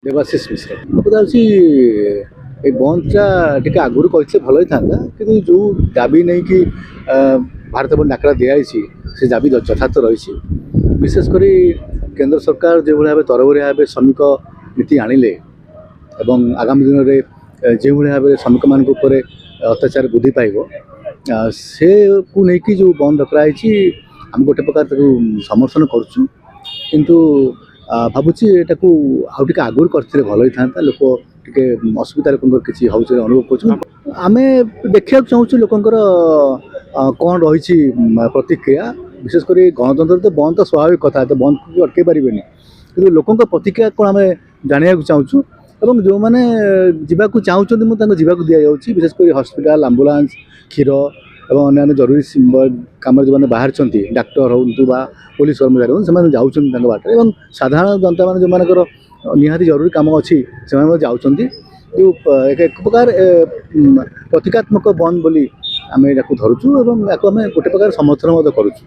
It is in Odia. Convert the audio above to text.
ଦେବାଶିଷ ମିଶ୍ର କଥା ହେଉଛି এই ବନ୍ଦଟା ଟିକେ ଆଗରୁ କହିଥିଲେ ଭଲ ହେଇଥାନ୍ତା କିନ୍ତୁ ଯେଉଁ ଦାବି ନେଇକି ଭାରତ ବନ୍ଦ ଡାକରା ଦିଆଯାଇଛି ସେ ଦାବି ଯଥାର୍ଥ ରହିଛି। ବିଶେଷ କରି କେନ୍ଦ୍ର ସରକାର ଯେଉଁଭଳି ଭାବେ ତରବରିଆ ଭାବେ ଶ୍ରମିକ ନୀତି ଆଣିଲେ ଏବଂ ଆଗାମୀ ଦିନରେ ଯେଉଁଭଳି ଭାବରେ ଶ୍ରମିକମାନଙ୍କ ଉପରେ ଅତ୍ୟାଚାର ବୃଦ୍ଧି ପାଇବ ସେକୁ ନେଇକି ଯେଉଁ ବନ୍ଦ ଡକରା ହେଇଛି ଆମେ ଗୋଟେ ପ୍ରକାର ତାକୁ ସମର୍ଥନ କରୁଛୁ କିନ୍ତୁ ଭାବୁଛି ଏଟାକୁ ଆଉ ଟିକେ ଆଗରୁ କରିଥିଲେ ଭଲ ହେଇଥାନ୍ତା। ଲୋକ ଟିକେ ଅସୁବିଧା ଲୋକଙ୍କର କିଛି ହେଉଛି ଅନୁଭବ କରୁଛନ୍ତି। ଆମେ ଦେଖିବାକୁ ଚାହୁଁଛୁ ଲୋକଙ୍କର କ'ଣ ରହିଛି ପ୍ରତିକ୍ରିୟା। ବିଶେଷ କରି ଗଣତନ୍ତ୍ର ତ ବନ୍ଦ ତ ସ୍ୱାଭାବିକ କଥା, ତ ବନ୍ଦକୁ ଅଟକାଇ ପାରିବେନି କିନ୍ତୁ ଲୋକଙ୍କ ପ୍ରତିକ୍ରିୟା କ'ଣ ଆମେ ଜାଣିବାକୁ ଚାହୁଁଛୁ ଏବଂ ଯେଉଁମାନେ ଯିବାକୁ ଚାହୁଁଛନ୍ତି ମୁଁ ତାଙ୍କୁ ଯିବାକୁ ଦିଆଯାଉଛି। ବିଶେଷ କରି ହସ୍ପିଟାଲ, ଆମ୍ବୁଲାନ୍ସ, କ୍ଷୀର ଏବଂ ଅନ୍ୟାନ୍ୟ ଜରୁରୀ କାମରେ ଯେଉଁମାନେ ବାହାରିଛନ୍ତି ଡାକ୍ତର ହୁଅନ୍ତୁ ବା ପୋଲିସ କର୍ମଚାରୀ ହୁଅନ୍ତୁ ସେମାନେ ଯାଉଛନ୍ତି ତାଙ୍କ ବାଟରେ ଏବଂ ସାଧାରଣ ଜନତାମାନେ ଯେଉଁମାନଙ୍କର ନିହାତି ଜରୁରୀ କାମ ଅଛି ସେମାନେ ମଧ୍ୟ ଯାଉଛନ୍ତି। ଏକ ପ୍ରକାର ପ୍ରତୀକାତ୍ମକ ବନ୍ଦ ବୋଲି ଆମେ ଏହାକୁ ଧରୁଛୁ ଏବଂ ଏହାକୁ ଆମେ ଗୋଟେ ପ୍ରକାର ସମର୍ଥନ ମଧ୍ୟ କରୁଛୁ।